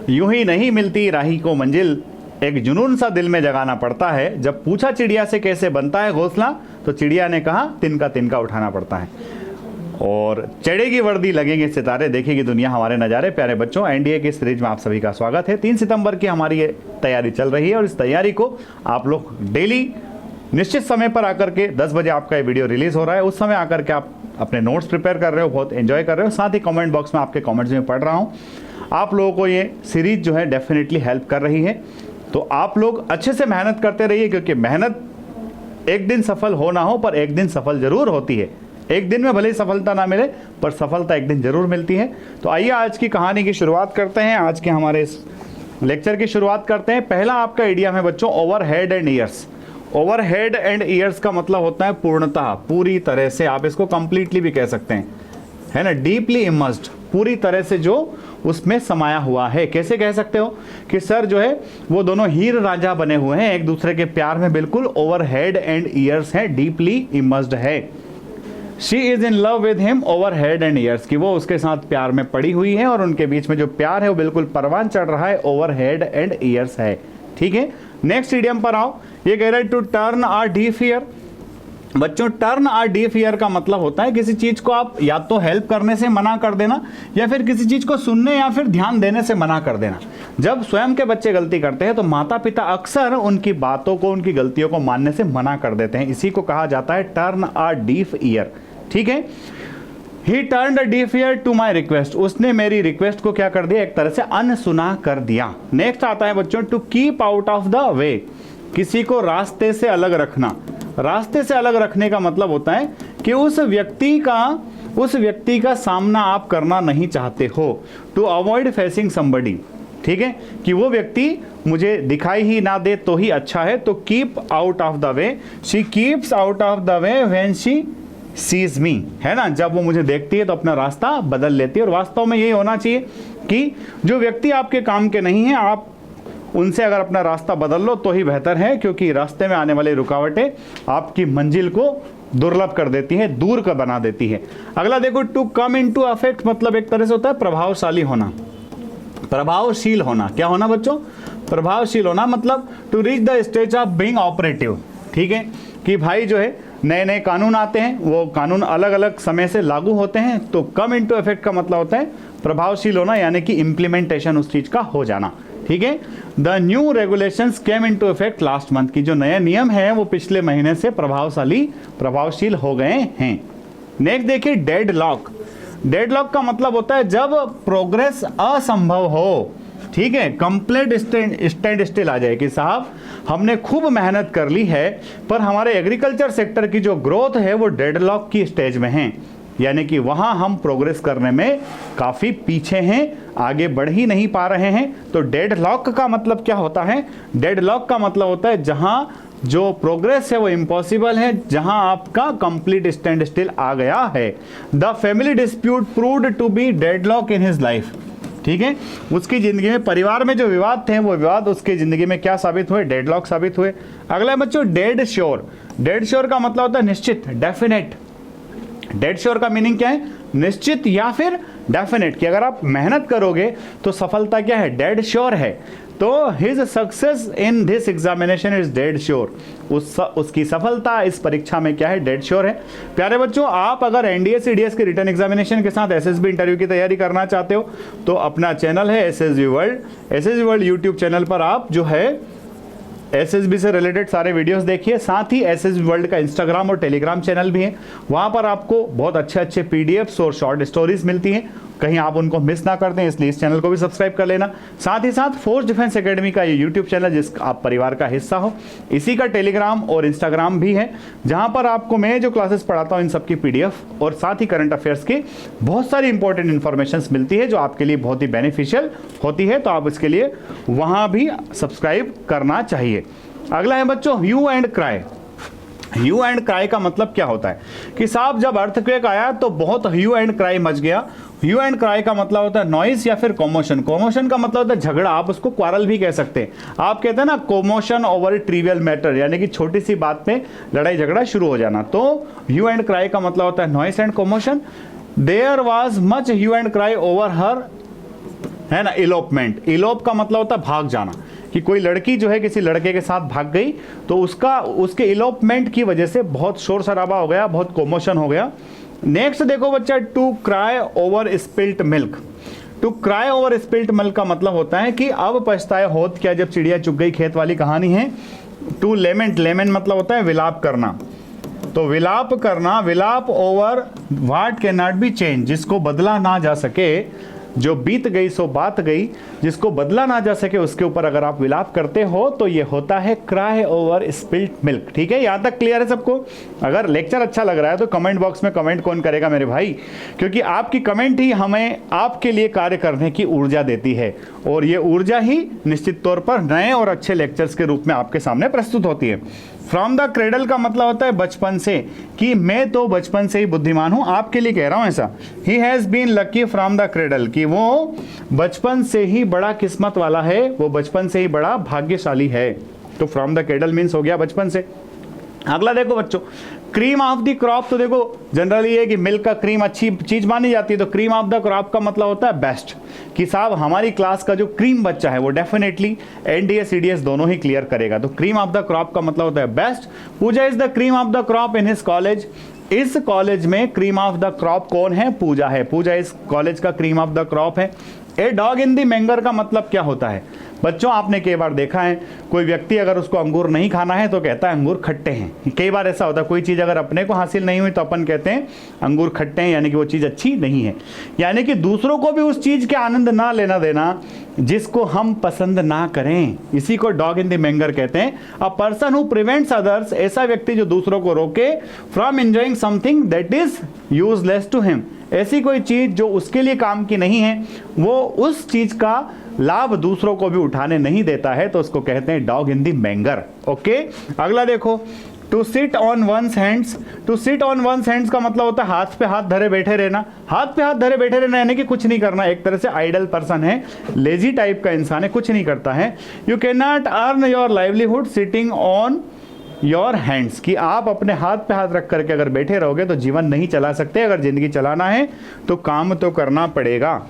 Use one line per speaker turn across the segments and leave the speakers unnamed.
यूं ही नहीं मिलती राही को मंजिल, एक जुनून सा दिल में जगाना पड़ता है। जब पूछा चिड़िया से कैसे बनता है घोंसला, तो चिड़िया ने कहा तिनका तिनका उठाना पड़ता है। और चढ़ेगी वर्दी लगेंगे सितारे, देखेगी दुनिया हमारे नज़ारे। प्यारे बच्चों, एनडीए की सीरीज में आप सभी का स्वागत है। 3 सितंबर की हमारी ये तैयारी चल रही है और इस तैयारी को आप लोग डेली निश्चित समय पर आकर के 10 बजे आपका ये वीडियो रिलीज हो रहा है, उस समय आकर के आप अपने नोट्स प्रिपेयर कर रहे हो, बहुत एंजॉय कर रहे हो। साथ ही कमेंट बॉक्स में आपके कमेंट्स में पढ़ रहा हूँ, आप लोगों को ये सीरीज जो है डेफिनेटली हेल्प कर रही है। तो आप लोग अच्छे से मेहनत करते रहिए, क्योंकि मेहनत एक दिन सफल हो ना हो, पर एक दिन सफल जरूर होती है। एक दिन में भले ही सफलता ना मिले, पर सफलता एक दिन जरूर मिलती है। तो आइए आज की कहानी की शुरुआत करते हैं, आज के हमारे इस लेक्चर की शुरुआत करते हैं। पहला आपका आइडिया है बच्चों, over head and years. Over head and years का मतलब होता है पूर्णतः, पूरी तरह से, आप इसको कंप्लीटली भी कह सकते हैं, है ना, डीपली इमर्स्ड, पूरी तरह से जो उसमें समाया हुआ है। कैसे कह सकते हो कि सर जो है वो दोनों हीर राजा बने हुए हैं, एक दूसरे के प्यार में बिल्कुल ओवर हेड एंड ईयर्स है, डीपली इमर्स्ड है। She is in love with him over head and years, कि वो उसके साथ प्यार में पड़ी हुई है और उनके बीच में जो प्यार है वो बिल्कुल परवान चढ़ रहा है, ओवर हेड एंड ईयर्स है। ठीक है, नेक्स्ट इडियम पर आओ। ये कह रहा है to turn a deaf ear. बच्चों, टर्न अ डीफ ईयर का मतलब होता है किसी चीज को आप या तो हेल्प करने से मना कर देना, या फिर किसी चीज को सुनने या फिर ध्यान देने से मना कर देना। जब स्वयं के बच्चे गलती करते हैं तो माता पिता अक्सर उनकी बातों को, उनकी गलतियों को मानने से मना कर देते हैं। इसी को कहा जाता है टर्न अ डीफ ईयर। ठीक है, he turned a deaf ear to my request. उसने मेरी रिक्वेस्ट को क्या कर दिया, एक तरह से अनसुना कर दिया। नेक्स्ट आता है बच्चों, to keep out of the way. किसी को रास्ते से अलग रखना। रास्ते से अलग रखने का मतलब होता है कि उस व्यक्ति का सामना आप करना नहीं चाहते हो। टू अवॉइड फेसिंग समबडी, ठीक है, कि वो व्यक्ति मुझे दिखाई ही ना दे तो ही अच्छा है। तो keep out of the way, she keeps out of the way when she sees me, है ना, जब वो मुझे देखती है तो अपना रास्ता बदल लेती है। और वास्तव में यही होना चाहिए कि जो व्यक्ति आपके काम के नहीं है, आप उनसे अगर अपना रास्ता बदल लो तो ही बेहतर है, क्योंकि रास्ते में आने वाली रुकावटें आपकी मंजिल को दुर्लभ कर देती है, दूर कर बना देती है। अगला देखो, to come into effect, मतलब एक तरह से होता है प्रभावशाली होना, प्रभावशील होना। क्या होना बच्चों, प्रभावशील होना, मतलब to reach the stage of being operative. ठीक है, कि भाई जो है नए नए कानून आते हैं, वो कानून अलग अलग समय से लागू होते हैं। तो कम इनटू इफेक्ट का मतलब होता है प्रभावशील होना, यानी कि इंप्लीमेंटेशन उस चीज का हो जाना। ठीक है, the new regulations came into effect last month, की जो नए नियम है वो पिछले महीने से प्रभावशील हो गए हैं। नेक्स्ट देखिए, डेड लॉक। डेड लॉक का मतलब होता है जब प्रोग्रेस असंभव हो। ठीक है, कंप्लीट स्टैंड स्टिल आ जाए कि साहब हमने खूब मेहनत कर ली है, पर हमारे एग्रीकल्चर सेक्टर की जो ग्रोथ है वो डेडलॉक की स्टेज में है, यानी कि वहां हम प्रोग्रेस करने में काफी पीछे हैं, आगे बढ़ ही नहीं पा रहे हैं। तो डेडलॉक का मतलब क्या होता है, डेडलॉक का मतलब होता है जहां जो प्रोग्रेस है वो इम्पॉसिबल है, जहां आपका कंप्लीट स्टैंड स्टिल आ गया है। The family dispute proved to be deadlock in his life. ठीक है, उसकी जिंदगी में, परिवार में जो विवाद थे वो विवाद उसकी जिंदगी में क्या साबित हुए, डेडलॉक साबित हुए। अगला है बच्चों, डेड श्योर। डेड श्योर का मतलब होता है निश्चित, डेफिनेट। डेड श्योर का मीनिंग क्या है, निश्चित या फिर डेफिनेट, कि अगर आप मेहनत करोगे तो सफलता क्या है, डेड श्योर है। तो his success in this examination is dead sure, उसकी सफलता इस परीक्षा में क्या है, डेड श्योर है। प्यारे बच्चों, आप अगर एनडीए सीडीएस के रिटन एग्जामिनेशन के साथ एसएसबी इंटरव्यू की तैयारी करना चाहते हो तो अपना चैनल है एसएसबी वर्ल्ड यूट्यूब चैनल पर आप जो है एसएसबी से रिलेटेड सारे वीडियोस देखिए। साथ ही एसएसबी वर्ल्ड का इंस्टाग्राम और टेलीग्राम चैनल भी है, वहां पर आपको बहुत अच्छे अच्छे पीडीएफ्स और शॉर्ट स्टोरीज मिलती हैं, कहीं आप उनको मिस ना कर दें, इसलिए इस चैनल को भी सब्सक्राइब कर लेना। साथ ही साथ फोर्स डिफेंस एकेडमी का ये यूट्यूब चैनल, जिसका आप परिवार का हिस्सा हो, इसी का टेलीग्राम और इंस्टाग्राम भी है, जहां पर आपको मैं जो क्लासेस पढ़ाता हूं इन सबकी पीडीएफ और साथ ही करंट अफेयर्स की बहुत सारी इंपॉर्टेंट इन्फॉर्मेशन मिलती है, जो आपके लिए बहुत ही बेनिफिशियल होती है। तो आप इसके लिए वहां भी सब्सक्राइब करना चाहिए। अगला है बच्चों, hue and cry. Hue and cry का मतलब क्या होता है कि साहब जब अर्थक्वेक आया तो बहुत ह्यू एंड क्राई मच गया। ह्यू एंड क्राई का मतलब होता है नॉइस या फिर कॉमोशन। कॉमोशन का मतलब होता है झगड़ा, आप उसको क्वारल भी कह सकते हैं। आप कहते हैं ना कॉमोशन ओवर ट्रिवियल मैटर, यानी कि छोटी सी बात पे लड़ाई झगड़ा शुरू हो जाना। तो ह्यू एंड क्राई का मतलब होता है noise and commotion. There was much hue and cry over her है ना, इलोपमेंट। इलोप का मतलब होता है भाग जाना, कि कोई लड़की जो है किसी लड़के के साथ भाग गई तो उसके इलोपमेंट की वजह से बहुत शोर शराबा हो गया, बहुत कोमोशन हो गया। नेक्स्ट देखो बच्चा, to cry over spilt milk. To cry over spilt milk का मतलब होता है कि अब पछताए होत क्या जब चिड़िया चुग गई खेत वाली कहानी है। टू लेमेंट, लेमेंट मतलब होता है विलाप करना, तो विलाप करना, विलाप over what can not be change, जिसको बदला ना जा सके, जो बीत गई सो बात गई, जिसको बदला ना जा सके उसके ऊपर अगर आप विलाप करते हो तो ये होता है क्राई ओवर स्पिल्ट मिल्क। ठीक है, यहां तक क्लियर है सबको? अगर लेक्चर अच्छा लग रहा है तो कमेंट बॉक्स में कमेंट कौन करेगा मेरे भाई, क्योंकि आपकी कमेंट ही हमें आपके लिए कार्य करने की ऊर्जा देती है, और ये ऊर्जा ही निश्चित तौर पर नए और अच्छे लेक्चर्स के रूप में आपके सामने प्रस्तुत होती है। फ्रॉम द क्रेडल का मतलब होता है बचपन से, कि मैं तो बचपन से ही बुद्धिमान हूं, आपके लिए कह रहा हूं ऐसा। He has been lucky from the cradle, कि वो बचपन से ही बड़ा किस्मत वाला है, वो बचपन से ही बड़ा भाग्यशाली है। तो फ्रॉम द क्रेडल मीन्स हो गया बचपन से। अगला देखो बच्चों, क्रीम ऑफ द क्रॉप। तो देखो जनरली ये कि मिल्क का क्रीम अच्छी चीज मानी जाती है, तो क्रीम ऑफ द क्रॉप का मतलब होता है बेस्ट, कि साहब हमारी क्लास का जो क्रीम बच्चा है वो डेफिनेटली एनडीए सीडीएस दोनों ही क्लियर करेगा। तो क्रीम ऑफ द क्रॉप का मतलब होता है best. Pooja is the cream of the crop in his college. इस कॉलेज में क्रीम ऑफ द क्रॉप कौन है? पूजा है। पूजा इस कॉलेज का क्रीम ऑफ द क्रॉप है। ए डॉग इन द मैंगर का मतलब क्या होता है? बच्चों आपने कई बार देखा है, कोई व्यक्ति अगर उसको अंगूर नहीं खाना है तो कहता है अंगूर खट्टे हैं। कई बार ऐसा होता है, कोई चीज़ अगर अपने को हासिल नहीं हुई तो अपन कहते हैं अंगूर खट्टे हैं, यानी कि वो चीज़ अच्छी नहीं है। यानी कि दूसरों को भी उस चीज़ के आनंद ना लेना देना जिसको हम पसंद ना करें, इसी को डॉग इन द मैंगर कहते हैं। A person who prevents others, ऐसा व्यक्ति जो दूसरों को रोके from enjoying something that is useless to him, ऐसी कोई चीज जो उसके लिए काम की नहीं है, वो उस चीज का लाभ दूसरों को भी उठाने नहीं देता है, तो उसको कहते हैं dog in the manger. Okay, अगला देखो, to sit on one's hands. To sit on one's hands का मतलब होता है हाथ पे हाथ धरे बैठे रहना। हाथ पे हाथ धरे बैठे रहना यानी कि कुछ नहीं करना, एक तरह से आइडल पर्सन है, लेजी टाइप का इंसान है, कुछ नहीं करता है। You can not earn your livelihood sitting on your hands, कि आप अपने हाथ पे हाथ रख करके अगर बैठे रहोगे तो जीवन नहीं चला सकते। अगर जिंदगी चलाना है तो काम तो करना पड़ेगा।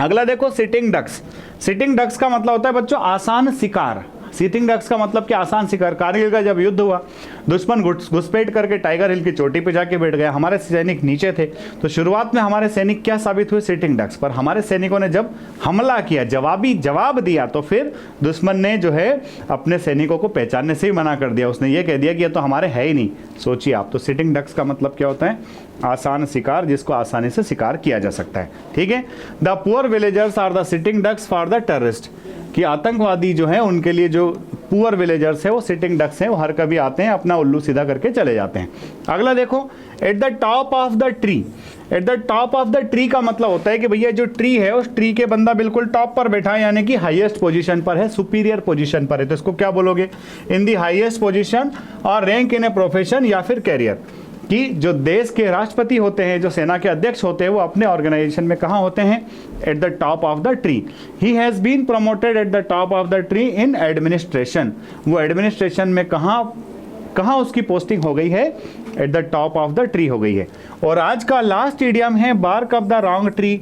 अगला देखो, सिटिंग डक्स। सिटिंग डक्स का मतलब होता है बच्चों आसान शिकार। सिटिंग डक्स का मतलब क्या? आसान शिकार। कारगिल का जब युद्ध हुआ, दुश्मन घुसपैठ करके टाइगर हिल की चोटी पे जाके बैठ गया, हमारे सैनिक नीचे थे, तो शुरुआत में हमारे सैनिक क्या साबित हुए? Sitting ducks. पर हमारे सैनिकों ने जब हमला किया, जवाब दिया, तो फिर दुश्मन ने जो है अपने सैनिकों को पहचानने से ही मना कर दिया। उसने ये कह दिया कि ये तो हमारे है ही नहीं। सोचिए आप, तो सिटिंग डक्स का मतलब क्या होता है? आसान शिकार, जिसको आसानी से शिकार किया जा सकता है। ठीक है, the poor villagers are the sitting ducks for the terrorist, कि आतंकवादी जो है उनके लिए जो पुअर विलेजर्स है वो सिटिंग डक्स हैं, वो हर कभी आते हैं, अपना उल्लू सीधा करके चले जाते हैं। अगला देखो, eight the top of the tree. Eight the top of the tree का मतलब होता है कि भैया जो ट्री है उस ट्री के बंदा बिल्कुल टॉप पर बैठा है, यानी कि हाईएस्ट पोजीशन पर है, सुपीरियर पोजीशन पर है, तो इसको क्या बोलोगे? इन दी हाईएस्ट पोजीशन और रैंक इन ए प्रोफेशन या फिर कैरियर, कि जो देश के राष्ट्रपति होते हैं, जो सेना के अध्यक्ष होते हैं, वो अपने ऑर्गेनाइजेशन में कहाँ होते हैं? At the top of the tree. He has been promoted at the top of the tree in administration. वो एडमिनिस्ट्रेशन में कहाँ उसकी पोस्टिंग हो गई है? At the top of the tree हो गई है। और आज का लास्ट इडियम है bark of the wrong tree.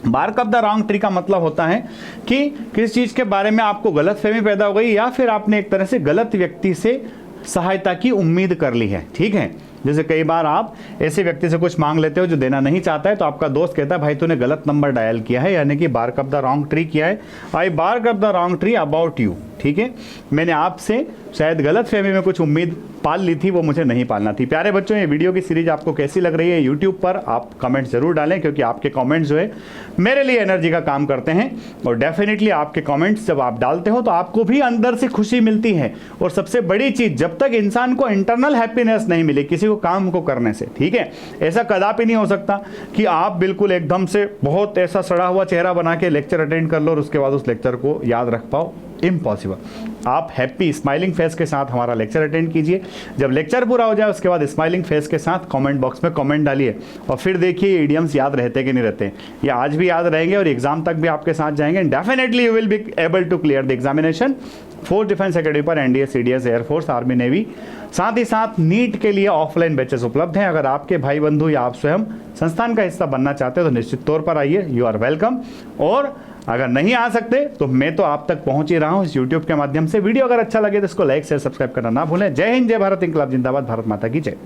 Bark of the wrong tree का मतलब होता है कि किस चीज़ के बारे में आपको गलतफहमी पैदा हो गई, या फिर आपने एक तरह से गलत व्यक्ति से सहायता की उम्मीद कर ली है। ठीक है, जैसे कई बार आप ऐसे व्यक्ति से कुछ मांग लेते हो जो देना नहीं चाहता है, तो आपका दोस्त कहता है भाई तूने गलत नंबर डायल किया है, यानी कि bark of the wrong tree किया है। I bark of the wrong tree about you. ठीक है, मैंने आपसे शायद गलत फहमी में कुछ उम्मीद पाल ली थी, वो मुझे नहीं पालना थी। प्यारे बच्चों, ये वीडियो की सीरीज आपको कैसी लग रही है? यूट्यूब पर आप कमेंट जरूर डालें, क्योंकि आपके कमेंट्स जो है मेरे लिए एनर्जी का काम करते हैं। और डेफिनेटली आपके कमेंट्स जब आप डालते हो तो आपको भी अंदर से खुशी मिलती है। और सबसे बड़ी चीज़, जब तक इंसान को इंटरनल हैप्पीनेस नहीं मिले किसी को काम को करने से, ठीक है, ऐसा कदापि नहीं हो सकता कि आप बिल्कुल एकदम से बहुत ऐसा सड़ा हुआ चेहरा बना के लेक्चर अटेंड कर लो और उसके बाद उस लेक्चर को याद रख पाओ। इम्पॉसिबल। आप हैप्पी स्माइलिंग फेस के साथ हमारा लेक्चर अटेंड कीजिए। जब लेक्चर पूरा हो जाए उसके बाद स्माइलिंग फेस के साथ कमेंट बॉक्स में कमेंट डालिए और फिर देखिए ये इडियम्स याद रहते कि नहीं रहते। ये आज भी याद रहेंगे और एग्जाम तक भी आपके साथ जाएंगे। Definitely you will be able to clear the examination. Force defence academy पर NDA, CDS, air force, army, navy, साथ ही साथ नीट के लिए ऑफलाइन बैचेस उपलब्ध हैं। अगर आपके भाई बंधु या आप स्वयं संस्थान का हिस्सा बनना चाहते हैं तो निश्चित तौर पर आइए, यू आर वेलकम। और अगर नहीं आ सकते तो मैं तो आप तक पहुंच ही रहा हूं इस यूट्यूब के माध्यम से। वीडियो अगर अच्छा लगे तो इसको लाइक शेयर सब्सक्राइब करना ना भूलें। जय हिंद, जय भारत, इंकलाब जिंदाबाद, भारत माता की जय।